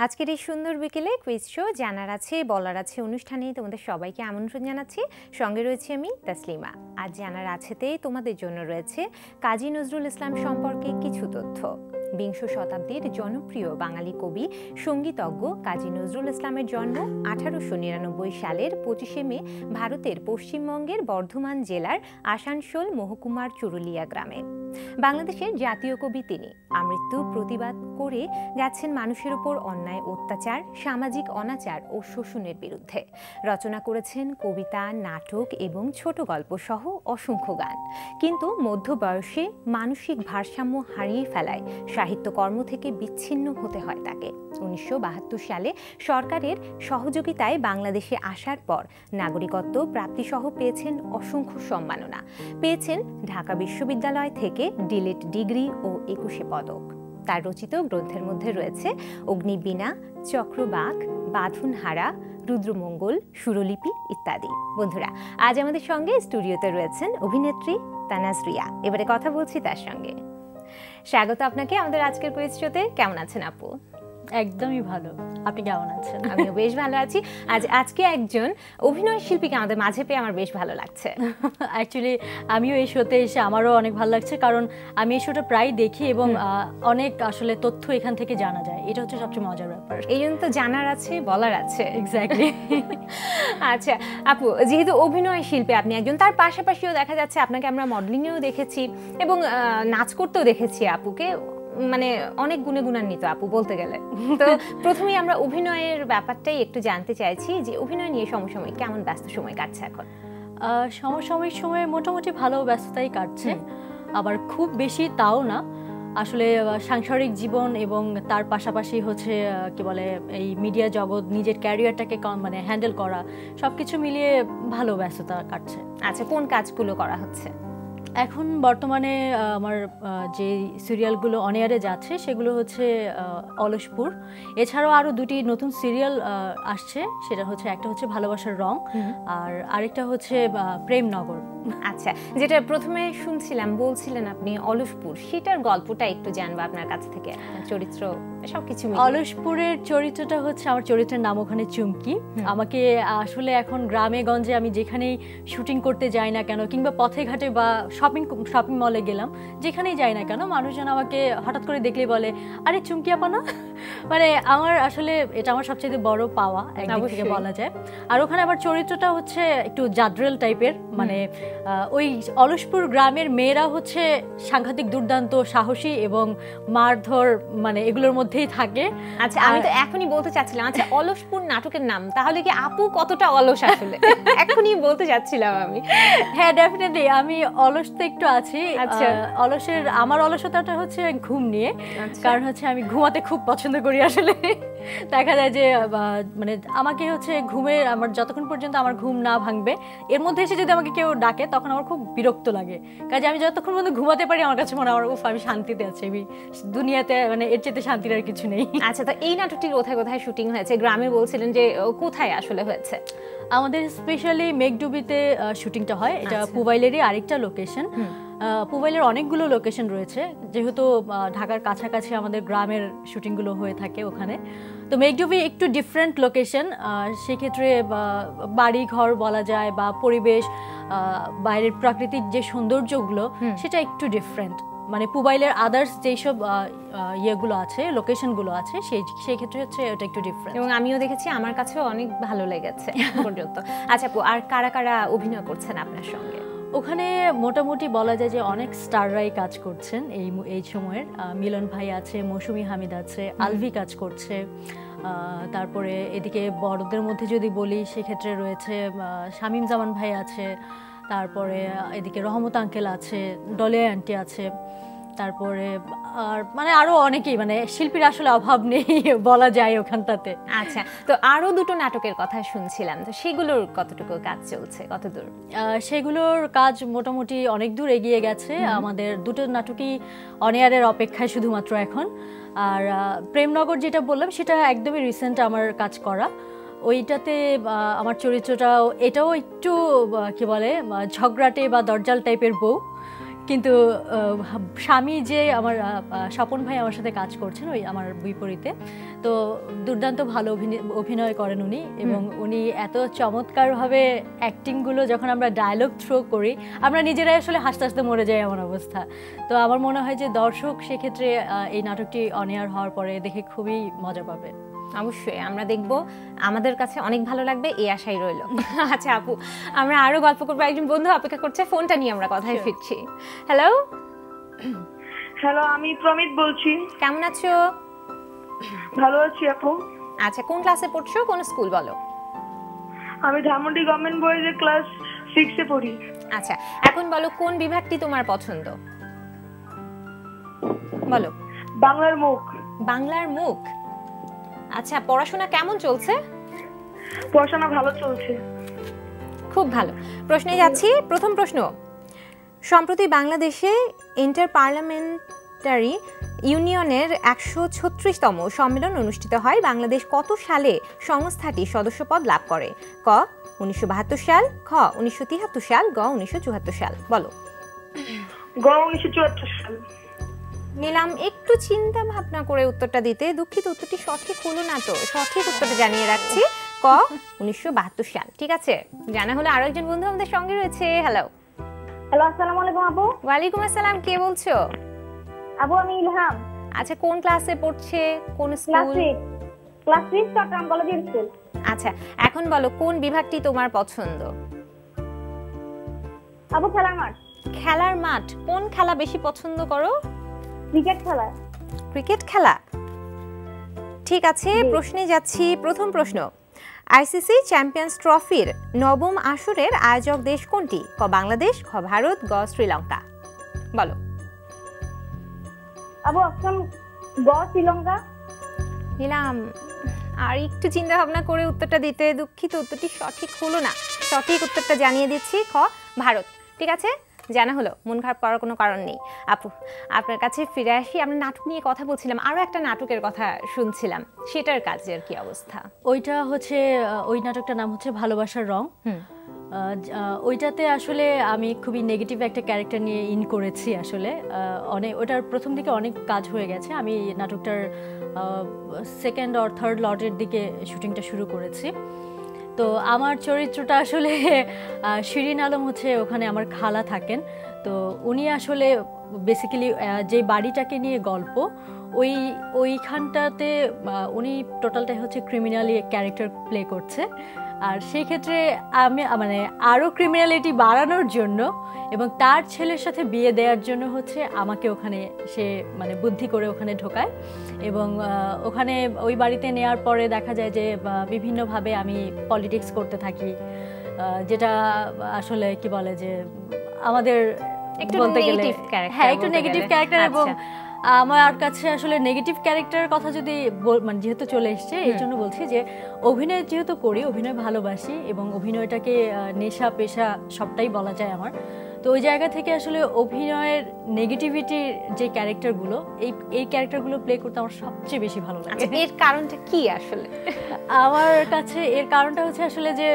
আজকের এই সুন্দর বিকেলে কুইজ শো জানার আছে বলার আছে অনুষ্ঠানে তোমাদের সবাইকে আমন্ত্রণ জানাচ্ছি। সঙ্গে রয়েছে আমি তাসলিমা। আজ জানার আছেতেই তোমাদের জন্য রয়েছে কাজী নজরুল ইসলাম সম্পর্কে কিছু তথ্য। বিংশ শতাব্দীর জনপ্রিয় বাঙালি কবি সঙ্গীতজ্ঞ কাজী নজরুল ইসলামের জন্ম 1899 সালের 25শে মে ভারতের পশ্চিমবঙ্গের বর্ধমান জেলার আসানসোল মহকুমার চুরুলিয়া গ্রামে। বাংলাদেশের জাতীয় কবি তিনি। আমৃত্যু প্রতিবাদ করে গেছেন মানুষের উপর অন্যায় অত্যাচার, সামাজিক অনাচার ও শোষণের বিরুদ্ধে। রচনা করেছেন কবিতা, নাটক এবং ছোট গল্প সহ অসংখ্য গান। কিন্তু মধ্য বয়সে মানসিক ভারসাম্য হারিয়ে ফেলায় সাহিত্যকর্ম থেকে বিচ্ছিন্ন হতে হয় তাকে। 1972 সালে সরকারের সহযোগিতায় বাংলাদেশে আসার পর নাগরিকত্ব প্রাপ্তিসহ পেয়েছেন অসংখ্য সম্মাননা। পেয়েছেন ঢাকা বিশ্ববিদ্যালয় থেকে ডিলিট ডিগ্রি ও 21 পদক। তার রচিত গ্রন্থের মধ্যে রয়েছে অগ্নিবীণা, চক্রবাক, বাঁধনহারা, রুদ্রমঙ্গল, সুরলিপি ইত্যাদি। বন্ধুরা, আজ আমাদের সঙ্গে স্টুডিওতে রয়েছেন অভিনেত্রী তানাজ রিয়া। এবারে কথা বলছি তার সঙ্গে। স্বাগত আপনাকে আমাদের আজকের কুইজ শোতে। কেমন আছেন আপু? একদমই ভালো। আপনি কেমন আছেন? আমিও বেশ ভালো আছি। আজকে একজন অভিনয় শিল্পীকে আমাদের মাঝে পেয়ে আমার বেশ ভালো লাগছে। অ্যাকচুয়ালি আমিও এই শোতে এসে আমারও অনেক ভালো লাগছে, কারণ আমি এই শোটা প্রায় দেখি এবং অনেক আসলে তথ্য এখান থেকে জানা যায়। এটা হচ্ছে সবচেয়ে মজার ব্যাপার। এই জন্য তো জানার আছে বলার আছে। এক্স্যাক্টলি। আচ্ছা আপু, যেহেতু অভিনয় শিল্পী আপনি একজন, তার পাশাপাশিও দেখা যাচ্ছে আপনাকে আমরা মডেলিংয়েও দেখেছি এবং নাচ করতেও দেখেছি আপুকে। মানে অনেক গুণে গুণান্বিত আপু বলতে গেলে। তো প্রথমেই আমরা অভিনয়ের ব্যাপারটাই একটু জানতে চাইছি যে অভিনয় নিয়ে সমসাময়িক কেমন ব্যস্ত সময় কাটছে এখন? সমসাময়িক সময়ে মোটামুটি ভালো ব্যস্ততাই কাটছে, আবার খুব বেশি তাও না। আসলে সাংসারিক জীবন এবং তার পাশাপাশি হচ্ছে কি বলে এই মিডিয়া জগৎ, নিজের ক্যারিয়ারটাকে মানে হ্যান্ডেল করা, সবকিছু মিলিয়ে ভালো ব্যস্ততা কাটছে। আচ্ছা, কোন কাজগুলো করা হচ্ছে এখন বর্তমানে? আমার যে সিরিয়ালগুলো অন এয়ারে যাচ্ছে সেগুলো হচ্ছে অলসপুর। এছাড়াও আরও দুটি নতুন সিরিয়াল আসছে। সেটা হচ্ছে, একটা হচ্ছে ভালোবাসার রং আর আরেকটা হচ্ছে প্রেমনগর। আচ্ছা, যেটা প্রথমে শুনছিলাম বলছিলেন আপনি অলসপুর, সেটার গল্পটা একটু জানবো আপনার কাছ থেকে, চরিত্র সবকিছু। অলসপুরের চরিত্রটা হচ্ছে, আমার চরিত্রের নাম ওখানে চুমকি। আমাকে আসলে এখন গ্রামে গঞ্জে আমি যেখানেই শুটিং করতে যাই না কেন, কিংবা পথে ঘাটে বা শপিং মলে গেলাম, যেখানেই যাই না কেন, মানুষজন আমাকে হঠাৎ করে দেখলেই বলে, আরে চুমকি আপা না? মানে আমার আসলে এটা আমার সবচেয়ে বড় পাওয়া একদিক থেকে বলা যায়। আর ওখানে আবার চরিত্রটা হচ্ছে একটু জাদ্রেল টাইপের। মানে ওই অলসপুর গ্রামের মেয়েরা হচ্ছে সাংঘাতিক দুর্দান্ত সাহসী এবং মারধর, মানে এগুলোর মধ্যেই থাকে। আচ্ছা, আমি তো এখনই বলতে চাচ্ছিলাম, আচ্ছা অলসপুর নাটকের নাম, তাহলে কি আপু কতটা অলস আসলে? এখনই বলতে চাচ্ছিলাম আমি। হ্যাঁ, ডেফিনেটলি আমি অলস তো একটু আছি। আচ্ছা, আমার অলসতাটা হচ্ছে ঘুম নিয়ে। কারণ হচ্ছে আমি ঘুমাতে খুব পছন্দ করি আসলে। দেখা যায় যে মানে আমাকে হচ্ছে আমার যতক্ষণ পর্যন্ত আমার ঘুম না ভাঙবে, এর মধ্যে এসে যদি আমাকে কেউ ডাকে তখন আমার খুব বিরক্ত লাগে। কাজে আমি যতক্ষণ পর্যন্ত ঘুমাতে পারি আমার কাছে মনে হয় আমি শান্তিতে আছি, আমি দুনিয়াতে, মানে এর চেয়ে শান্তির আর কিছু নেই। আচ্ছা, তো এই নাটকটি কোথায় কোথায় শুটিং হয়েছে? গ্রামে বলছিলেন যে, কোথায় আসলে হয়েছে? আমাদের স্পেশালি মেঘডুবিতে শুটিংটা হয়। এটা পুবাইলেরই আরেকটা লোকেশন। পুবাইলের অনেকগুলো লোকেশন রয়েছে, যেহেতু ঢাকার কাছাকাছি আমাদের গ্রামের শুটিংগুলো হয়ে থাকে ওখানে। তো মেঘডুবি একটু ডিফারেন্ট লোকেশন, সেক্ষেত্রে বাড়ি ঘর বলা যায় বা পরিবেশ, বাইরের প্রাকৃতিক যে সৌন্দর্যগুলো সেটা একটু ডিফারেন্ট। মানে পুবাইলের আদার্স যেসব ইয়েগুলো আছে, লোকেশনগুলো আছে, সেই ক্ষেত্রে হচ্ছে ওটা একটু ডিফারেন্ট। এবং আমিও দেখেছি, আমার কাছেও অনেক ভালো লেগেছে পর্যন্ত। আচ্ছা, আর কারা কারা অভিনয় করছেন আপনার সঙ্গে? ওখানে মোটামুটি বলা যায় যে অনেক স্টাররাই কাজ করছেন এই সময়ের। মিলন ভাই আছে, মৌসুমী হামিদ আছে, আলভি কাজ করছে। তারপরে এদিকে বড়দের মধ্যে যদি বলি সেক্ষেত্রে রয়েছে শামীম জামান ভাই আছে, তারপরে এদিকে রহমত আঙ্কেল আছে, ডলে আন্টি আছে, তারপরে আর মানে আরো অনেকেই, মানে শিল্পীর আসলে অভাব নেই বলা যায় ওখানটাতে। আচ্ছা, তো আরো দুটো নাটকের কথা শুনছিলাম, তো সেগুলোর কতটুকু কাজ চলছে, কতদূর? সেগুলোর কাজ মোটামুটি অনেক দূর এগিয়ে গেছে। আমাদের দুটো নাটকই অন এয়ারের অপেক্ষায় শুধুমাত্র এখন। আর প্রেমনগর যেটা বললাম সেটা একদমই রিসেন্ট আমার কাজ করা। ওইটাতে আমার চরিত্রটাও, এটাও একটু কি বলে ঝগড়াটে বা দরজাল টাইপের বউ, কিন্তু স্বামী যে আমার স্বপন ভাই আমার সাথে কাজ করছেন ওই আমার বিপরীতে, তো দুর্দান্ত ভালো অভিনয় করেন উনি, এবং উনি এত চমৎকারভাবে অ্যাক্টিংগুলো যখন আমরা ডায়লগ থ্রো করি আমরা নিজেরাই আসলে হাসতে হাসতে মরে যাই এমন অবস্থা। তো আমার মনে হয় যে দর্শক সেক্ষেত্রে এই নাটকটি অন এয়ার হওয়ার পরে দেখে খুবই মজা পাবে। অবশ্যই আমরা দেখব, আমাদের কাছে অনেক ভালো লাগবে এই আশাই রইল। আচ্ছা আপু, আমরা আরো গল্প করবো, একজন বন্ধু অপেক্ষা করছে, ফোনটা নিয়ে আমরা কথায় ফিরছি। হ্যালো হ্যালো, আমি প্রমিত বলছি। কেমন আছো? ভালো আছি আপু। আচ্ছা, কোন ক্লাসে পড়ছো, কোন স্কুল বলো? আমি ধানমন্ডি গভর্নমেন্ট বয়েজে ক্লাস 6 এ পড়ি। আচ্ছা, এখন বলো কোন বিভাগটি তোমার পছন্দ? বলো। বাংলার মুখ। বাংলার মুখ। আচ্ছা, পড়াশোনা কেমন চলছে? পড়াশোনা ভালো চলছে। খুব ভালো। প্রশ্নে যাচ্ছি। প্রথম প্রশ্ন, সম্প্রতি বাংলাদেশে ইন্টার পার্লামেন্টারি ইউনিয়নের ১৩৬তম সম্মেলন অনুষ্ঠিত হয়। বাংলাদেশ কত সালে সংস্থাটি সদস্যপদ লাভ করে? ক ১৯৭২ সাল, খ ১৯৭৩ সাল, গ ১৯৭৪ সাল। বলো। গ ১৯৭৪ সাল। নিলাম একটু চিন্তা ভাবনা করে উত্তরটা দিতে। দুঃখিত, উত্তরটি সঠিক হলো না তো। সঠিক উত্তরটা জানিয়ে রাখছি, ক ১৯৭২ সাল। ঠিক আছে, জানা হলো। আরো একজন বন্ধু আমাদের সঙ্গে রয়েছে। হ্যালো। হ্যালো, আসসালামু আলাইকুম আপু। ওয়ালাইকুম আসসালাম, কে বলছো? আপু আমি ইলহাম। আচ্ছা, কোন ক্লাসে পড়ছে, কোন ক্লাস স্কুল? 6 ক্লাস 6 চট্টগ্রাম কলেজের স্কুল। আচ্ছা, এখন বলো কোন বিভাগটি তোমার পছন্দ? আপু খেলার মাঠ। খেলার মাঠ। কোন খেলা বেশি পছন্দ করো? ক্রিকেট খেলা। ক্রিকেট খেলা। ঠিক আছে, প্রশ্নে যাচ্ছি। প্রথম প্রশ্ন, আইসিসি চ্যাম্পিয়ন্স ট্রফির নবম আসরের আয়োজক দেশ কোনটি? ক বাংলাদেশ, খ ভারত, গ শ্রীলঙ্কা। বলো। আপু অপশন গ শ্রীলঙ্কা। নিলাম আর একটু চিন্তা ভাবনা করে উত্তরটা দিতে। দুঃখিত, উত্তরটি সঠিক হলো না। সঠিক উত্তরটা জানিয়ে দিচ্ছি, খ ভারত। ঠিক আছে, জানা হলো। মন খারাপ করার কোনো কারণ নেই। আপু, আপনার কাছে ফিরে আসি। আমরা নাটক নিয়ে কথা বলছিলাম, আরো একটা নাটকের কথা শুনছিলাম, সেটার কাজের কি অবস্থা? ওইটা হচ্ছে ওই নাটকটার নাম হচ্ছে ভালোবাসার রং। ওইটাতে আসলে আমি খুবই নেগেটিভ একটা ক্যারেক্টার নিয়ে ইন করেছি। আসলে অনেক ওটার প্রথম দিকে অনেক কাজ হয়ে গেছে। আমি নাটকটার সেকেন্ড অর থার্ড লটের দিকে শুটিংটা শুরু করেছি। তো আমার চরিত্রটা আসলে শিরিন আলম হচ্ছে ওখানে আমার খালা থাকেন। তো উনি আসলে বেসিক্যালি যে বাড়িটাকে নিয়ে গল্প, ওইখানটাতে উনি টোটালটাই হচ্ছে ক্রিমিনালি ক্যারেক্টার প্লে করছে। আর সেই ক্ষেত্রে আমি মানে আরও ক্রিমিনালিটি বাড়ানোর জন্য এবং তার ছেলের সাথে বিয়ে দেওয়ার জন্য হচ্ছে আমাকে ওখানে সে মানে বুদ্ধি করে ওখানে ঢোকায়। এবং ওখানে ওই বাড়িতে নেওয়ার পরে দেখা যায় যে বিভিন্নভাবে আমি পলিটিক্স করতে থাকি, যেটা আসলে কি বলে যে আমাদের বলতে গেলে হ্যাঁ একটু নেগেটিভ ক্যারেক্টার। এবং আমার কাছে আসলে নেগেটিভ ক্যারেক্টারের কথা যদি মানে যেহেতু চলে এসছে এই জন্য বলছি যে অভিনয় যেহেতু করি, অভিনয় ভালোবাসি এবং অভিনয়টাকে নেশা পেশা সবটাই বলা যায় আমার। তো ওই জায়গা থেকে আসলে অভিনয়ের নেগেটিভিটির যে ক্যারেক্টারগুলো, এই ক্যারেক্টারগুলো প্লে করতে আমার সবচেয়ে বেশি ভালো লাগে। এর কারণটা কি আসলে? আমার কাছে এর কারণটা হচ্ছে আসলে যে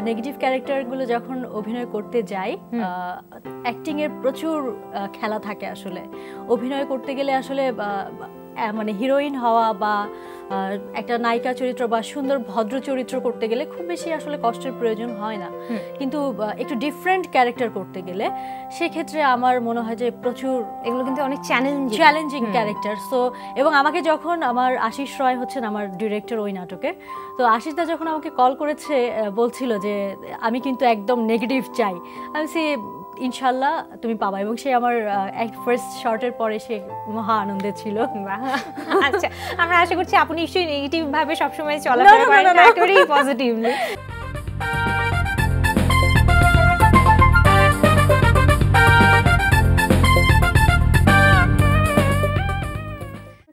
নেগেটিভ ক্যারেক্টারগুলো যখন অভিনয় করতে যাই, অ্যাক্টিং এর প্রচুর খেলা থাকে। আসলে অভিনয় করতে গেলে আসলে মানে হিরোইন হওয়া বা একটা নায়িকা চরিত্র বা সুন্দর ভদ্র চরিত্র করতে গেলে খুব বেশি আসলে কষ্টের প্রয়োজন হয় না। কিন্তু একটু ডিফারেন্ট ক্যারেক্টার করতে গেলে সেক্ষেত্রে আমার মনে হয় যে প্রচুর এগুলো কিন্তু অনেক চ্যালেঞ্জিং ক্যারেক্টার। সো এবং আমাকে যখন আমার আশিস রয় হচ্ছেন আমার ডিরেক্টর ওই নাটকের, তো আশিসদা যখন আমাকে কল করেছে বলছিল যে আমি কিন্তু একদম নেগেটিভ চাই, আমি সে ইনশাল্লাহ তুমি পাবা। এবং সে আমার ফার্স্ট শর্টের পরে সে মহা আনন্দে ছিল। আচ্ছা, আমরা আশা করছি আপনি নিশ্চয়ই নেগেটিভ ভাবে সবসময় চলাফেরা করেন না, একেবারেই পজিটিভলি।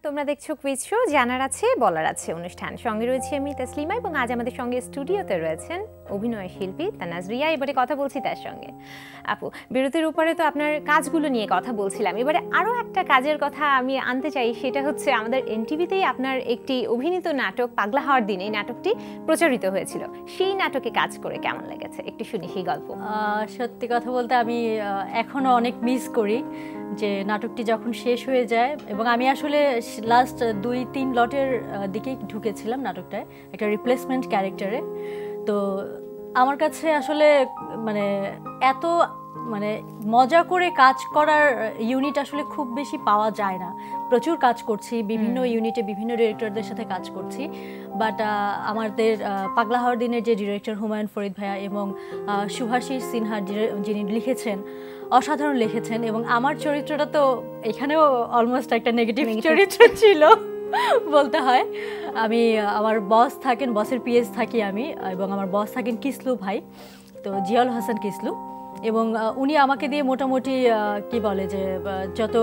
তোমরা দেখছো কুইজ শো জানার আছে বলার আছে অনুষ্ঠান। সঙ্গে রয়েছে আমি তাসলিমা এবং আজ আমাদের সঙ্গে স্টুডিওতে রয়েছেন অভিনয় শিল্পী তানাজ রিয়া। এবারে কথা বলছি তার সঙ্গে। আপু, বিরতির উপরে তো আপনার কাজগুলো নিয়ে কথা বলছিলাম, এবারে আরও একটা কাজের কথা আমি আনতে চাই, সেটা হচ্ছে আমাদের এনটিভিতেই আপনার একটি অভিনীত নাটক পাগলা হওয়ার দিন, এই নাটকটি প্রচারিত হয়েছিল। সেই নাটকে কাজ করে কেমন লেগেছে একটু শুনি সেই গল্প। সত্যি কথা বলতে আমি এখনো অনেক মিস করি যে নাটকটি যখন শেষ হয়ে যায়, এবং আমি আসলে লাস্ট 2-3 লটের দিকেই ঢুকেছিলাম নাটকটায় একটা রিপ্লেসমেন্ট ক্যারেক্টারে। তো আমার কাছে আসলে মানে এত মানে মজা করে কাজ করার ইউনিট আসলে খুব বেশি পাওয়া যায় না। প্রচুর কাজ করছি, বিভিন্ন ইউনিটে বিভিন্ন ডিরেক্টরদের সাথে কাজ করছি, বাট আমাদের পাগলা হওয়ার দিনের যে ডিরেক্টর হুমায়ুন ফরিদ ভাইয়া এবং শুভাশিস সিনহা যিনি লিখেছেন, অসাধারণ লিখেছেন। এবং আমার চরিত্রটা তো এখানেও অলমোস্ট একটা নেগেটিভ চরিত্র ছিল বলতে হয়। আমার বস থাকেন, বসের পিএস থাকি আমি, এবং আমার বস থাকেন কিসলু ভাই, তো জিয়াউল হাসান কিসলু। এবং উনি আমাকে দিয়ে মোটামুটি কি বলে যে যত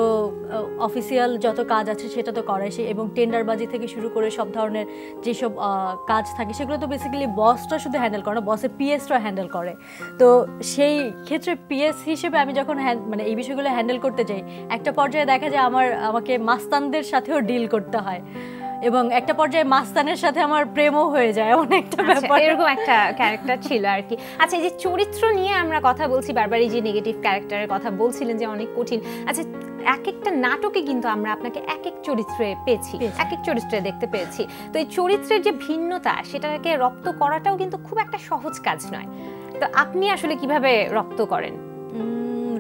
অফিসিয়াল যত কাজ আছে সেটা তো করায় সে, এবং টেন্ডারবাজি থেকে শুরু করে সব ধরনের যেসব কাজ থাকে সেগুলো তো বেসিক্যালি বসটা শুধু হ্যান্ডেল করে না, বসের পিএসটা হ্যান্ডেল করে। তো সেই ক্ষেত্রে পিএস হিসেবে আমি যখন মানে এই বিষয়গুলো হ্যান্ডেল করতে যাই, একটা পর্যায়ে দেখা যায় আমাকে মাস্তানদের সাথেও ডিল করতে হয়, এবং একটা পর্যায়ে মাস্তানের সাথে আমার প্রেমও হয়ে যায়, এমন একটা ব্যাপার, এরকম একটা ক্যারেক্টার ছিল আর কি। আচ্ছা, এই যে চরিত্র নিয়ে আমরা কথা বলছি বারবার, এই যে নেগেটিভ ক্যারেক্টারের কথা বলছিলেন যে অনেক কঠিন। আচ্ছা, এক একটা নাটকে কিন্তু আমরা আপনাকে এক এক চরিত্রে পেয়েছি, এক এক চরিত্রে দেখতে পেয়েছি। তো এই চরিত্রের যে ভিন্নতা, সেটাকে রপ্ত করাটাও কিন্তু খুব একটা সহজ কাজ নয়। তো আপনি আসলে কিভাবে রপ্ত করেন?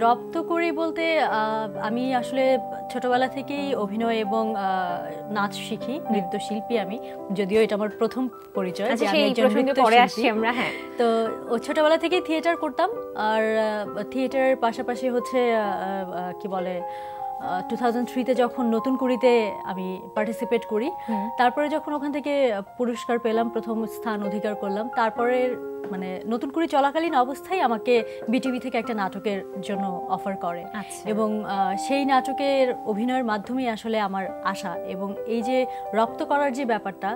রপ্ত করি বলতে আমি আসলে ছোটবেলা থেকেই অভিনয় এবং নাচ শিখি, নৃত্যশিল্পী আমি, যদিও এটা আমার প্রথম পরিচয় যে আমি একজন নৃত্যশিল্পী। হ্যাঁ, তো ছোটবেলা থেকেই থিয়েটার করতাম, আর থিয়েটারের পাশাপাশি হচ্ছে কি বলে 2003-তে যখন নতুন কুড়িতে আমি পার্টিসিপেট করি, তারপরে যখন ওখান থেকে পুরস্কার পেলাম, প্রথম স্থান অধিকার করলাম, তারপরে মানে নতুন কুড়ি চলাকালীন অবস্থায় আমাকে বিটিভি থেকে একটা নাটকের জন্য অফার করে, এবং সেই নাটকের অভিনয়ের মাধ্যমেই আসলে আমার আশা। এবং এই যে রপ্ত করার যে ব্যাপারটা,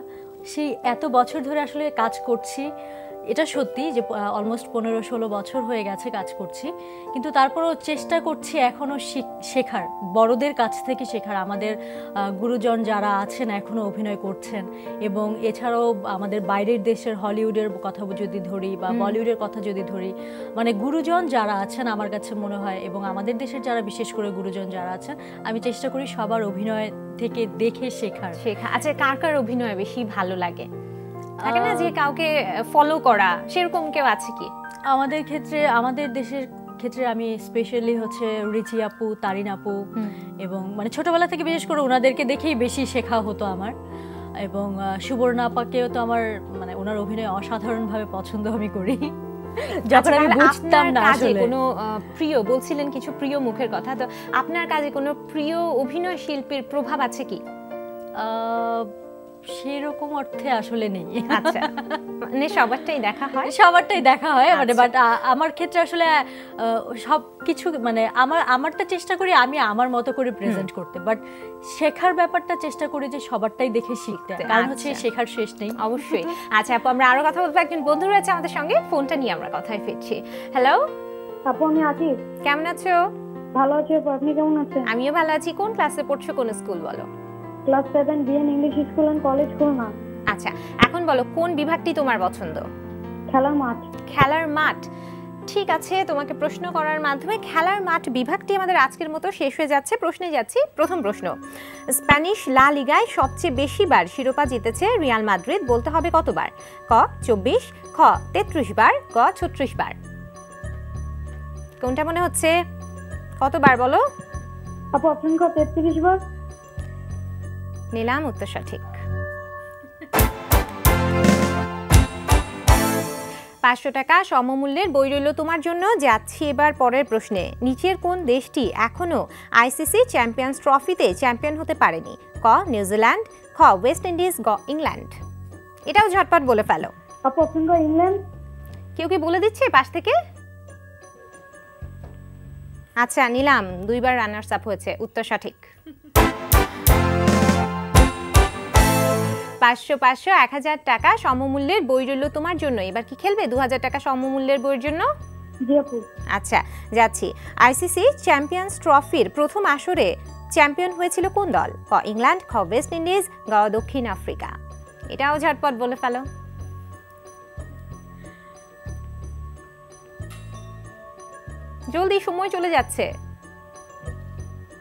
সেই এত বছর ধরে আসলে কাজ করছি, এটা সত্যি যে অলমোস্ট 15-16 বছর হয়ে গেছে কাজ করছি, কিন্তু তারপরও চেষ্টা করছি এখনও শেখার, বড়দের কাছ থেকে শেখার। আমাদের গুরুজন যারা আছেন এখনও অভিনয় করছেন, এবং এছাড়াও আমাদের বাইরের দেশের হলিউডের কথা যদি ধরি বা বলিউডের কথা যদি ধরি, মানে গুরুজন যারা আছেন আমার কাছে মনে হয়, এবং আমাদের দেশের যারা বিশেষ করে গুরুজন যারা আছেন, আমি চেষ্টা করি সবার অভিনয় থেকে দেখে শেখা। আচ্ছা, কার কার অভিনয় বেশি ভালো লাগে? থাকে না যে কাউকে ফলো করা, সেরকম কেউ আছে কি? আমাদের ক্ষেত্রে, আমাদের দেশের ক্ষেত্রে আমি স্পেশালি হচ্ছে রিচি আপু, তারিন আপু, এবং মানে ছোটবেলা থেকে বিশেষ করে ওনাদেরকে দেখেই বেশি শেখা হতো আমার। এবং সুবর্ণা আপাকেও তো আমার মানে ওনার অভিনয় অসাধারণভাবে পছন্দ আমি করি, যখন আমি বুঝতাম না আসলে। কোনো প্রিয় বলছিলেন, কিছু প্রিয় মুখের কথা, তো আপনার কাজে কোনো প্রিয় অভিনয় শিল্পীর প্রভাব আছে কি? সেরকম অর্থে আসলে নেই। আচ্ছা, মানে সবারটাই দেখা হয়? সবারটাই দেখা হয়, মানে বাট আমার ক্ষেত্রে আসলে সব কিছু মানে আমারটা চেষ্টা করি আমি আমার মতো করে প্রেজেন্ট করতে, বাট শেখার ব্যাপারটা চেষ্টা করি যে সবারটাই দেখে শিখতে, কারণ হচ্ছে শেখার শেষ নেই। অবশ্যই। আচ্ছা আপু, আমরা আরো কথা বলবো, একজন বন্ধু রয়েছে আমাদের সঙ্গে, ফোনটা নিয়ে আমরা কথায় ফিরছি। হ্যালো আপু, আমি আছি। কেমন আছো? ভালো আছি আপু, আপনি কেমন আছেন? আমিও ভালো আছি। কোন ক্লাসে পড়ছো, কোন স্কুল বলো? Class 7 BN English school and college, Khulna. আচ্ছা, এখন বলো কোন বিভাগটি তোমার পছন্দ? খেলার মাঠ। খেলার মাঠ, ঠিক আছে। তোমাকে প্রশ্ন করার মাধ্যমে খেলার মাঠ বিভাগটি আমাদের আজকের মতো শেষ হয়ে যাচ্ছে। প্রশ্নে যাচ্ছি। প্রথম প্রশ্ন, স্প্যানিশ লা লিগায় সবচেয়ে বেশিবার শিরোপা জিতেছে রিয়াল মাদ্রিদ, বলতে হবে কতবার? ক 24, খ 33 বার, গ 36 বার। কোনটা মনে হচ্ছে? কতবার বলো আপু? অপশন ক 33 বার। নিলাম উত্তর সঠিক। 500 টাকা সমমূল্যের বই রইল তোমার জন্য। যাচ্ছি এবার পরের প্রশ্নে। নিচের কোন দেশটি এখনো আইসিসি চ্যাম্পিয়ন্স ট্রফিতে চ্যাম্পিয়ন হতে পারেনি? ক নিউজিল্যান্ড, খ ওয়েস্ট ইন্ডিজ, গ ইংল্যান্ড। এটাও ঝটপট বলে ফেলো। আপু অপশন ক ইংল্যান্ড। কেউ কি বলে দিচ্ছে পাশ থেকে? আচ্ছা নিলাম, 2 বার রানার্স আপ হয়েছে, উত্তর সঠিক। 500 500 1000 টাকা সমমূল্যের বই রইল তোমার জন্য। এবার কি খেলবে 2000 টাকা সমমূল্যের বইয়ের জন্য? জি আপু। আচ্ছা যাচ্ছি। আইসিসি চ্যাম্পিয়ন্স ট্রফির প্রথম আসরে চ্যাম্পিয়ন হয়েছিল কোন দল? ক ইংল্যান্ড, খ ওয়েস্ট ইন্ডিজ, গ দক্ষিণ আফ্রিকা। এটাও ঝটপট বলে ফেলো। জলদি, সময় চলে যাচ্ছে।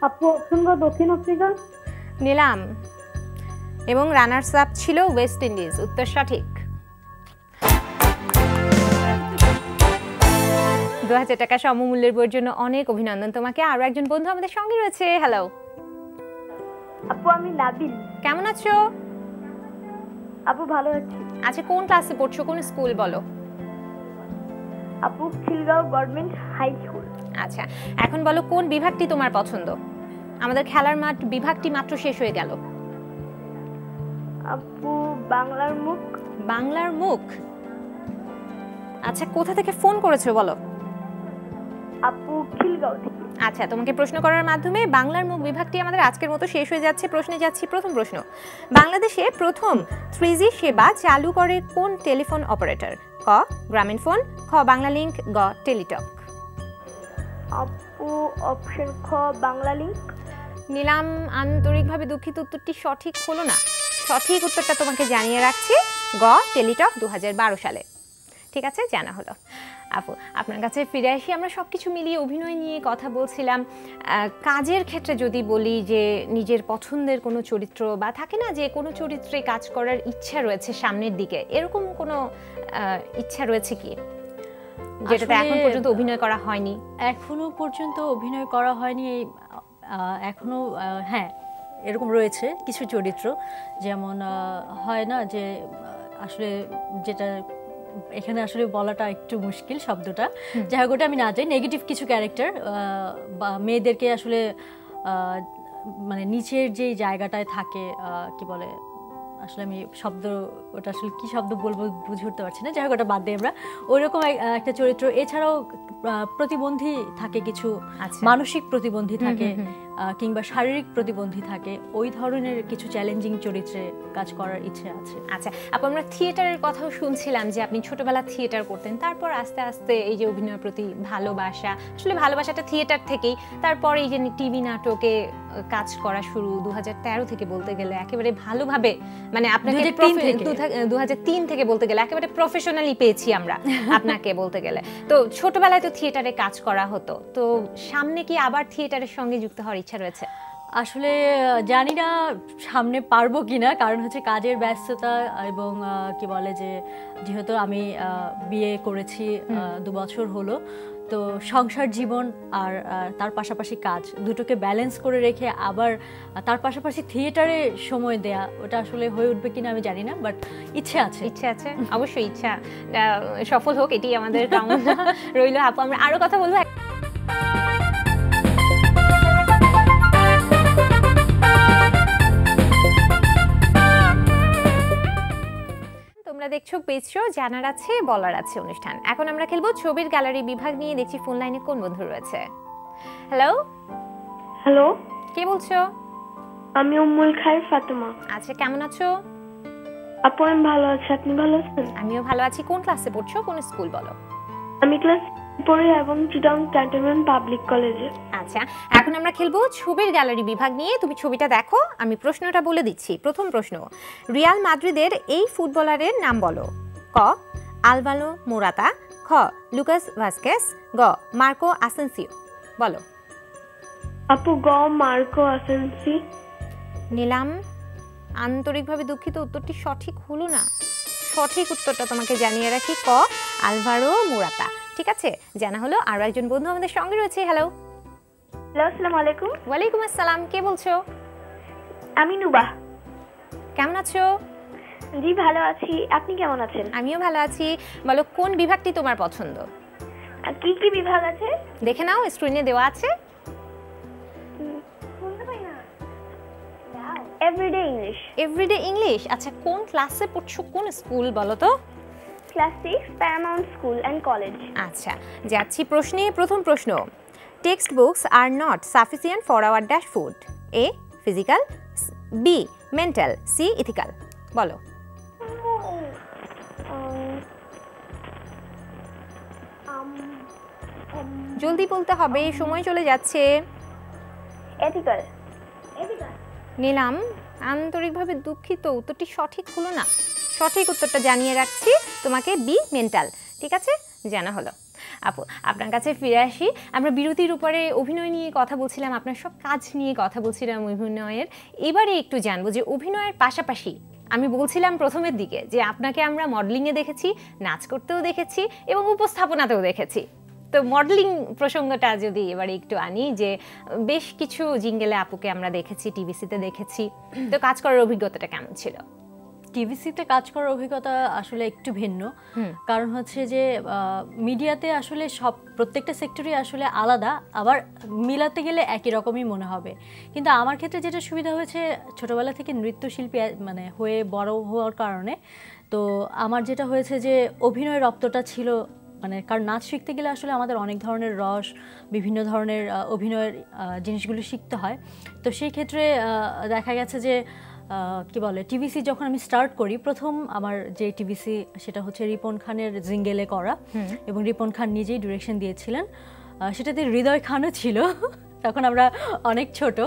আপু অপশন গ দক্ষিণ আফ্রিকা। নিলাম, এবং রানার্স আপ ছিল ওয়েস্ট ইন্ডিজ। উত্তর সঠিক। 2000 টাকা সমমূল্যের বইয়ের জন্য অনেক অভিনন্দন তোমাকে। আরো একজন বন্ধু আমাদের সঙ্গে রয়েছে। হ্যালো আপু আমি নাবিল। কেমন আছো? আপু ভালো আছি। আচ্ছা কোন ক্লাসে পড়ছো, কোন স্কুল বলো? আপু খিলগাঁও গভর্নমেন্ট হাই স্কুল। আচ্ছা এখন বলো কোন বিভাগটি তোমার পছন্দ? আমাদের খেলার মাঠ বিভাগটি মাত্র শেষ হয়ে গেল। আপু বাংলার মুখ। বাংলার মুখ। আচ্ছা কোথা থেকে ফোন করেছো বলো? আপু খিলগাঁও থেকে। আচ্ছা তোমাকে প্রশ্ন করার মাধ্যমে বাংলার মুখ বিভাগটি আমাদের আজকের মতো শেষ হয়ে যাচ্ছে। প্রশ্নে যাচ্ছি। প্রথম প্রশ্ন, বাংলাদেশে প্রথম 3G সেবা চালু করে কোন টেলিফোন অপারেটর? ক গ্রামীণ ফোন, খ বাংলা লিংক, গ টেলিটক। আপু অপশন খ বাংলা লিংক। নিলাম, আন্তরিকভাবে দুঃখিত, উত্তরটি সঠিক হলো না। সঠিক উত্তরটা তোমাকে জানিয়ে রাখছি, গ টেলিটক 2012 সালে। ঠিক আছে, জানা হলো। আপু আপনার কাছে ফিরে আসি। আমরা সব কিছু মিলিয়ে অভিনয় নিয়ে কথা বলছিলাম। কাজের ক্ষেত্রে যদি বলি যে নিজের পছন্দের কোনো চরিত্র বা থাকে না যে কোনো চরিত্রে কাজ করার ইচ্ছা রয়েছে সামনের দিকে, এরকম কোনো ইচ্ছা রয়েছে কি যেটাতে এখন পর্যন্ত অভিনয় করা হয়নি? এখনো পর্যন্ত অভিনয় করা হয়নি। এখনো হ্যাঁ এরকম রয়েছে কিছু চরিত্র, যেমন হয় না যে আসলে যেটা এখানে আসলে বলাটা একটু মুশকিল শব্দটা, যাই হোক ওটা আমি না চাই। নেগেটিভ কিছু ক্যারেক্টার বা মেয়েদেরকে আসলে মানে নিচের যেই জায়গাটায় থাকে কি বলে, আসলে আমি শব্দ ওটা আসলে কি শব্দ বলবো বুঝে উঠতে পারছি না, যাই হোক ওটা বাদ দিই আমরা। ওইরকম একটা চরিত্র। এছাড়াও প্রতিবন্ধী থাকে কিছু, মানসিক প্রতিবন্ধী থাকে কিংবা শারীরিক প্রতিবন্ধী থাকে, ওই ধরনের কিছু চ্যালেঞ্জিং চরিত্রে কাজ করার ইচ্ছে আছে। আচ্ছা আপু, আমরা থিয়েটারের কথাও শুনছিলাম যে আপনি ছোটবেলা থিয়েটার করতেন, তারপর আস্তে আস্তে এই যে অভিনয়ের প্রতি ভালোবাসা, আসলে ভালোবাসাটা থিয়েটার থেকেই, তারপর এই যে টিভি নাটকে কাজ করা শুরু 2013 থেকে বলতে গেলে একেবারে ভালোভাবে, মানে আপনাকে 2003 থেকে বলতে গেলে একেবারে প্রফেশনালি পেয়েছি আমরা আপনাকে বলতে গেলে। তো ছোটবেলায় তো থিয়েটারে কাজ করা হতো, তো সামনে কি আবার থিয়েটারের সঙ্গে যুক্ত হওয়ার ইচ্ছা রয়েছে? আসলে জানি না সামনে পারবো কিনা, কারণ হচ্ছে কাজের ব্যস্ততা এবং কি বলে যে যেহেতু আমি বিয়ে করেছি 2 বছর হলো, তো সংসার জীবন আর তার পাশাপাশি কাজ দুটোকে ব্যালেন্স করে রেখে আবার তার পাশাপাশি থিয়েটারে সময় দেয়া, ওটা আসলে হয়ে উঠবে কিনা আমি জানি না, বাট ইচ্ছে আছে। ইচ্ছে আছে, অবশ্যই ইচ্ছা সফল হোক, এটি আমাদের কামনা রইল। আপু আমরা আরো কথা বলবো। তোমরা দেখছো পেজ শো জানার আছে বলার আছে অনুষ্ঠান। এখন আমরা খেলবো ছবির গ্যালারি বিভাগ নিয়ে। দেখছি ফোন লাইনে কোন বন্ধু রয়েছে। হ্যালো হ্যালো, কে বলছো? আমি উম্মুল খায়ের ফাতেমা। আচ্ছা কেমন আছো? আপু আমি ভালো আছি, আপনি ভালো আছেন? আমিও ভালো আছি। কোন ক্লাসে পড়ছো, কোন স্কুল বলো? আমি ক্লাস পড়ি এবং চিটাগং ক্যান্টনমেন্ট পাবলিক কলেজে। আচ্ছা এখন আমরা খেলবো ছবির গ্যালারি বিভাগ নিয়ে। তুমি ছবিটা দেখো, আমি প্রশ্নটা বলে দিচ্ছি। প্রথম প্রশ্ন, রিয়াল মাদ্রিদের এই ফুটবলারের নাম বলো। ক আলভারো মোরাতা, খ লুকাস ভাস্কেস, গ মার্কো আসেনসিও। বলো। আপু গ মার্কো আসেনসি। নিলাম, আন্তরিকভাবে দুঃখিত, উত্তরটি সঠিক হলো না। সঠিক উত্তরটা তোমাকে জানিয়ে রাখি, ক আলভারো মোরাতা। ঠিক আছে, জানা হলো। আরো একজন বন্ধু আমাদের সঙ্গে রয়েছে। হ্যালো। হ্যালো, আসসালামু আলাইকুম। ওয়ালাইকুম আসসালাম, কে বলছো? আমি নুবা। কেমন আছো? জি ভালো আছি, আপনি কেমন আছেন? আমিও ভালো আছি। বলো কোন বিভাগটি তোমার পছন্দ? কি কি বিভাগ আছে দেখে নাও, স্ক্রিনে দেওয়া আছে। Everyday English. Everyday English. আচ্ছা কোন ক্লাসে পড়ছো, কোন স্কুল বলো তো? Class 6 Paramount school and college. আচ্ছা যাচ্ছি প্রশ্নে। প্রথম প্রশ্ন, text books are not sufficient for our dash food. A physical, B mental, C ethical. বলো। জলদি বলতে হবে, সময় চলে যাচ্ছে। এথিক্যাল। নিলাম, আন্তরিকভাবে দুঃখিত, উত্তরটি সঠিক হলো না। সঠিক উত্তরটা জানিয়ে রাখছি তোমাকে, বি মেন্টাল। ঠিক আছে, জানা হলো। আপু, আপনার কাছে ফিরে আসি। আমরা বিরতির উপরে অভিনয় নিয়ে কথা বলছিলাম, আপনার সব কাজ নিয়ে কথা বলছিলাম অভিনয়ের। এবারে একটু জানবো যে অভিনয়ের পাশাপাশি, আমি বলছিলাম প্রথমের দিকে যে আপনাকে আমরা মডেলিংয়ে দেখেছি, নাচ করতেও দেখেছি এবং উপস্থাপনাতেও দেখেছি। তো মডেলিং প্রসঙ্গটা যদি এবারে একটু আনি, যে বেশ কিছু জিঙ্গেলে আপুকে আমরা দেখেছি, টিভিসিতে দেখেছি, তো কাজ করার অভিজ্ঞতাটা কেমন ছিল? টিভিসিতে কাজ করার অভিজ্ঞতা আসলে একটু ভিন্ন, কারণ হচ্ছে যে মিডিয়াতে আসলে প্রত্যেকটা সেক্টরই আসলে আলাদা, আবার মিলাতে গেলে একই রকমই মনে হবে। কিন্তু আমার ক্ষেত্রে যেটা সুবিধা হয়েছে, ছোটবেলা থেকে নৃত্যশিল্পী মানে হয়ে বড় হওয়ার কারণে, তো আমার যেটা হয়েছে যে অভিনয় রপ্তটা ছিল, মানে কারণ নাচ শিখতে গেলে আসলে আমাদের অনেক ধরনের রস, বিভিন্ন ধরনের অভিনয়ের জিনিসগুলো শিখতে হয়। তো সেই ক্ষেত্রে দেখা গেছে যে কি বলে, টিভিসি যখন আমি স্টার্ট করি, প্রথম আমার যে টিভিসি সেটা হচ্ছে রিপন খানের জিঙ্গেলে করা, এবং রিপন খান নিজেই ডিরেকশন দিয়েছিলেন। সেটাতে হৃদয় খানও ছিল, তখন আমরা অনেক ছোট,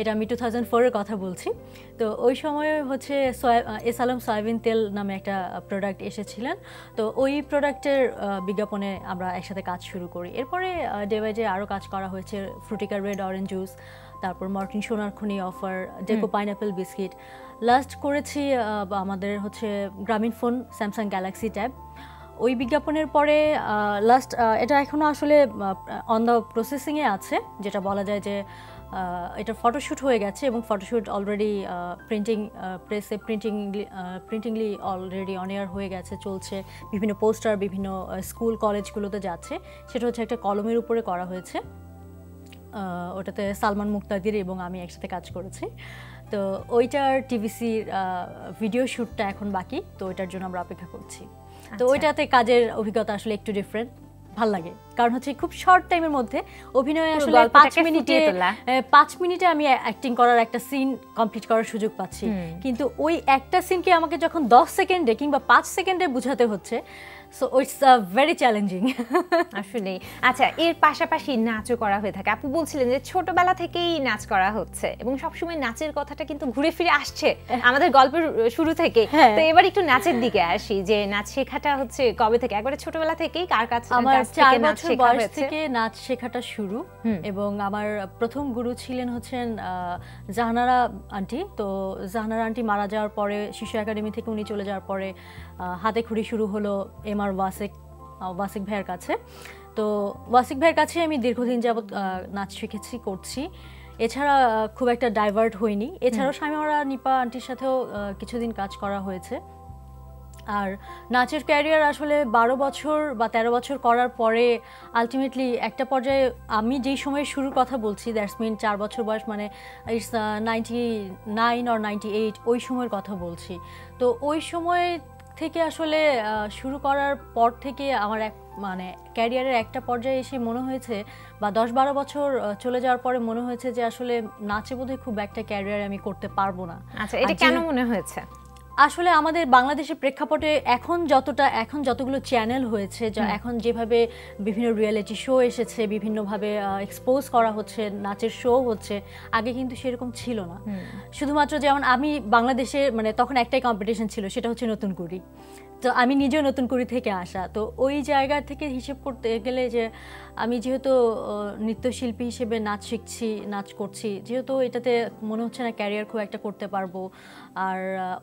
এটা আমি 2004-এর কথা বলছি। তো ওই সময় হচ্ছে এস আলম সয়াবিন তেল নামে একটা প্রোডাক্ট এসেছিলেন, তো ওই প্রোডাক্টের বিজ্ঞাপনে আমরা একসাথে কাজ শুরু করি। এরপরে ডে বাই ডে আরও কাজ করা হয়েছে, ফ্রুটিকার রেড অরেঞ্জ জুস, তারপর মর্টিন সোনার খনি অফার, ডেকো পাইনঅ্যাপেল বিস্কিট, লাস্ট করেছি আমাদের হচ্ছে গ্রামীণ ফোন স্যামসাং গ্যালাক্সি ট্যাব। ওই বিজ্ঞাপনের পরে লাস্ট, এটা এখনও আসলে অন দ্য প্রসেসিংয়ে আছে, যেটা বলা যায় যে এটা ফটোশ্যুট হয়ে গেছে এবং ফটোশ্যুট অলরেডি প্রেসে প্রিন্টিংলি অলরেডি অন এয়ার হয়ে গেছে, চলছে, বিভিন্ন পোস্টার বিভিন্ন স্কুল কলেজগুলোতে যাচ্ছে। সেটা হচ্ছে একটা কলমের উপরে করা হয়েছে, ওটাতে সালমান মুক্তাদির এবং আমি একসাথে কাজ করেছি। তো ওইটার টিভিসির ভিডিও শ্যুটটা এখন বাকি, তো ওইটার জন্য আমরা অপেক্ষা করছি। তো ওইটাতে কাজের অভিজ্ঞতা আসলে একটু ডিফারেন্ট, ভাল লাগে, কারণ হচ্ছে খুব শর্ট টাইমের মধ্যে অভিনয়, আসলে 5 মিনিটে আমি অ্যাক্টিং করার একটা সিন কমপ্লিট করার সুযোগ পাচ্ছি, কিন্তু ওই একটা সিনকে আমাকে যখন 10 সেকেন্ডে কিংবা 5 সেকেন্ডে বোঝাতে হচ্ছে, সো ইটস ভেরি চ্যালেঞ্জিং আসলে। আচ্ছা, এর পাশাপাশি নাচও করা হয়ে থাকে। আপু বলছিলেন যে ছোটবেলা থেকেই নাচ করা হচ্ছে এবং সবসময় নাচের কথাটা কিন্তু ঘুরে ফিরে আসছে আমাদের গল্পের শুরু থেকে। তো এবার একটু নাচের দিকে আসি, যে নাচ শেখাটা হচ্ছে কবে থেকে? একবারে ছোটবেলা থেকেই? কার কাছে? আমার 4 বছর বয়স থেকে নাচ শেখাটা শুরু, এবং আমার প্রথম গুরু ছিলেন হচ্ছেন জাহানারা আন্টি। তো জাহানারা আন্টি মারা যাওয়ার পরে, শিশু একাডেমি থেকে উনি চলে যাওয়ার পরে হাতে খড়ি শুরু হলো এমআর ওয়াসিক ভাইয়ের কাছে। তো ওয়াসিক ভাইয়ের কাছে আমি দীর্ঘদিন যাবৎ নাচ শিখেছি, করছি। এছাড়া খুব একটা ডাইভার্ট হইনি। এছাড়াও শামিমারা নিপা আন্টির সাথেও কিছুদিন কাজ করা হয়েছে। আর নাচের ক্যারিয়ার আসলে 12 বছর বা 13 বছর করার পরে আলটিমেটলি একটা পর্যায়ে, আমি যেই সময় শুরুর কথা বলছি, দ্যাটস মিন 4 বছর বয়স, মানে ইটস 99 or 98, ওই সময়ের কথা বলছি। তো ওই সময় থেকে আসলে শুরু করার পর থেকে আমার মানে ক্যারিয়ারের একটা পর্যায়ে এসে মনে হয়েছে, বা 10-12 বছর চলে যাওয়ার পরে মনে হয়েছে যে আসলে নাচে বোধহয় খুব একটা ক্যারিয়ার আমি করতে পারবো না। আচ্ছা, এটা কেন মনে হয়েছে? আসলে আমাদের বাংলাদেশের প্রেক্ষাপটে এখন যতগুলো চ্যানেল হয়েছে, এখন যেভাবে বিভিন্ন রিয়েলিটি শো এসেছে, বিভিন্নভাবে এক্সপোজ করা হচ্ছে, নাচের শো হচ্ছে, আগে কিন্তু সেরকম ছিল না। শুধুমাত্র যেমন আমি বাংলাদেশে, মানে তখন একটাই কম্পিটিশন ছিল, সেটা হচ্ছে নতুন কুড়ি। তো আমি নিজেও নতুন কুড়ি থেকে আসা, তো ওই জায়গা থেকে হিসেব করতে গেলে যে আমি যেহেতু নৃত্যশিল্পী হিসেবে নাচ শিখছি, নাচ করছি, যেহেতু এটাতে মনে হচ্ছে না ক্যারিয়ার খুব একটা করতে পারবো, আর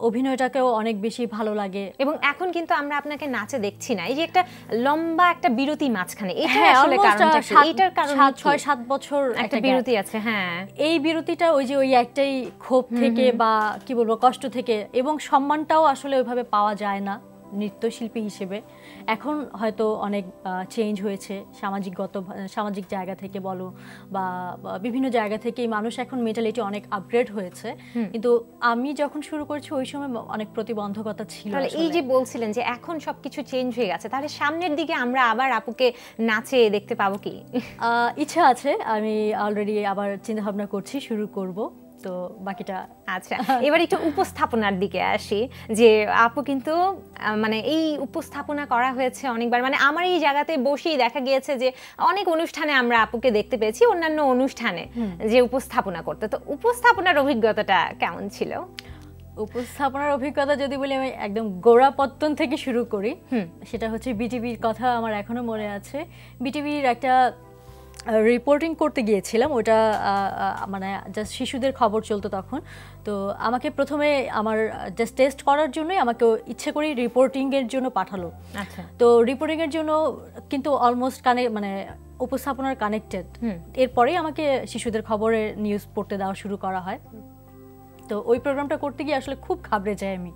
অভিনয়টাকেও অনেক বেশি ভালো লাগে। এবং এখন কিন্তু আমরা আপনাকে নাচে দেখছি না, এই যে একটা লম্বা একটা বিরতি মাঝখানে, এটা আসলে কারণটা কি? এটার কারণ 6-7 বছর একটা বিরতি আছে। হ্যাঁ, এই বিরতিটা ওই যে ওই একটাই ক্ষোভ থেকে, বা কি বলবো, কষ্ট থেকে, এবং সম্মানটাও আসলে ওইভাবে পাওয়া যায় না নৃত্যশিল্পী হিসেবে। এখন হয়তো অনেক চেঞ্জ হয়েছে, সামাজিক জায়গা থেকে বলো, বা বিভিন্ন জায়গা থেকে মানুষ এখন মেন্টালিটি অনেক আপগ্রেড হয়েছে, কিন্তু আমি যখন শুরু করেছি ওই সময় অনেক প্রতিবন্ধকতা ছিল। এই যে বলছিলেন যে এখন সবকিছু চেঞ্জ হয়ে গেছে, তাহলে সামনের দিকে আমরা আবার আপুকে নাচে দেখতে পাবো কি? ইচ্ছা আছে, আমি অলরেডি আবার চিন্তা ভাবনা করছি, শুরু করব। তো বাকিটা আচ্ছা, এবার একটু উপস্থাপনার দিকে আসি, যে আপু কিন্তু মানে এই উপস্থাপনা করা হয়েছে অনেকবার, মানে আমার এই জায়গাতে বসেই দেখা গিয়েছে যে অনেক অনুষ্ঠানে আমরা আপুকে দেখতে পেয়েছি, অন্যান্য অনুষ্ঠানে যে উপস্থাপনা করতে। তো উপস্থাপনার অভিজ্ঞতাটা কেমন ছিল? উপস্থাপনার অভিজ্ঞতা যদি বলি, আমি একদম গোড়াপত্তন থেকে শুরু করি। সেটা হচ্ছে বিটিভির কথা আমার এখনো মনে আছে। বিটিভির একটা রিপোর্টিং করতে গিয়েছিলাম, ওটা মানে জাস্ট শিশুদের খবর চলতো তখন। তো আমাকে প্রথমে আমার জাস্ট টেস্ট করার জন্যই আমাকে ইচ্ছে করে রিপোর্টিংয়ের জন্য পাঠালো। আচ্ছা, তো রিপোর্টিংয়ের জন্য কিন্তু অলমোস্ট মানে উপস্থাপনার কানেক্টেড। এরপরেই আমাকে শিশুদের খবরের নিউজ পড়তে দেওয়া শুরু করা হয়। তো ওই প্রোগ্রামটা করতে গিয়ে আসলে খুব ঘাবড়ে যাই আমি।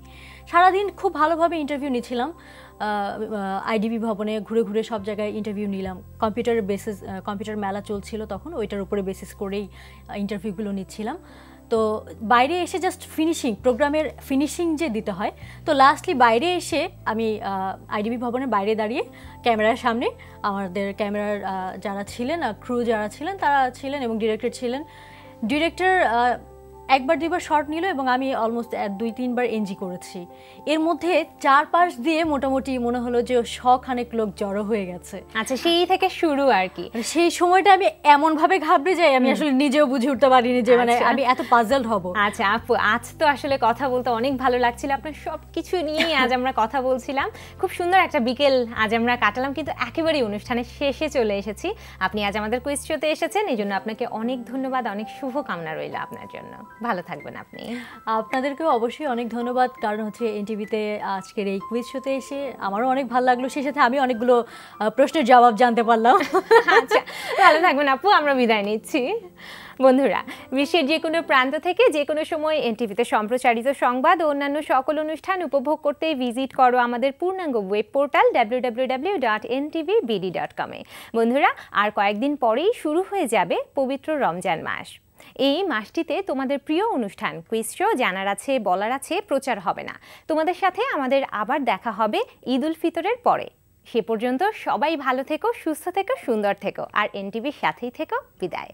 সারাদিন খুব ভালোভাবে ইন্টারভিউ নিচ্ছিলাম, আইডিবি ভবনে ঘুরে ঘুরে সব জায়গায় ইন্টারভিউ নিলাম। কম্পিউটার মেলা চলছিল তখন, ওইটার উপরে বেসিস করেই ইন্টারভিউগুলো নিচ্ছিলাম। তো বাইরে এসে জাস্ট প্রোগ্রামের ফিনিশিং যে দিতে হয়, তো লাস্টলি বাইরে এসে আমি আইডিবি ভবনের বাইরে দাঁড়িয়ে ক্যামেরার সামনে, আমাদের ক্যামেরার যারা ছিলেন, ক্রু যারা ছিলেন তারা ছিলেন এবং ডিরেক্টর ছিলেন। ডিরেক্টর একবার দুইবার শর্ট নিল এবং আমি অলমোস্ট 2-3 বার এনজি করেছি। এর মধ্যে চারপাশ দিয়ে মোটামুটি মনে হলো যে শখানেক লোক জড়ো হয়ে গেছে। আচ্ছা, সেই থেকে শুরু আর কি। সেই সময়টা আমি এমন ভাবে ঘাবড়ে যাই, আমি আসলে নিজেও বুঝে উঠতে পারিনি যে মানে আমি এত পাজলড হব। আচ্ছা আপু, আজ তো আসলে কথা বলতে অনেক ভালো লাগছিল, আপনার সবকিছু নিয়েই আজ আমরা কথা বলছিলাম। খুব সুন্দর একটা বিকেল আজ আমরা কাটালাম, কিন্তু একেবারেই অনুষ্ঠানের শেষে চলে এসেছি। আপনি আজ আমাদের কুইজ শোতে এসেছেন, এই জন্য আপনাকে অনেক ধন্যবাদ, অনেক শুভকামনা রইল আপনার জন্য। ভালো থাকবেন আপনি। আপনাদেরকেও অবশ্যই অনেক ধন্যবাদ, কারণ হচ্ছে এনটিভিতে আজকের এই কুইজ শোতে এসে আমারও অনেক ভালো লাগলো, সেই সাথে আমি অনেকগুলো প্রশ্নের জবাব জানতে পারলাম। আচ্ছা, ভালো থাকবেন আপু, আমরা বিদায় নিচ্ছি। বন্ধুরা, বিশ্বের যে কোনো প্রান্ত থেকে যে কোনো সময় এনটিভিতে সম্প্রচারিত সংবাদ ও অন্যান্য সকল অনুষ্ঠান উপভোগ করতে ভিজিট করো আমাদের পূর্ণাঙ্গ ওয়েব পোর্টাল www.ntvbd.com এ। বন্ধুরা, আর কয়েকদিন পরেই শুরু হয়ে যাবে পবিত্র রমজান মাস। এই মাসটিতে তোমাদের প্রিয় অনুষ্ঠান কুইজ শো জানার আছে বলার আছে প্রচার হবে না। তোমাদের সাথে আমাদের আবার দেখা হবে ঈদ উল ফিতরের পরে। সে পর্যন্ত সবাই ভালো থেকো, সুস্থ থেকো, সুন্দর থেকো, আর এনটিভির সাথেই থেকো। বিদায়।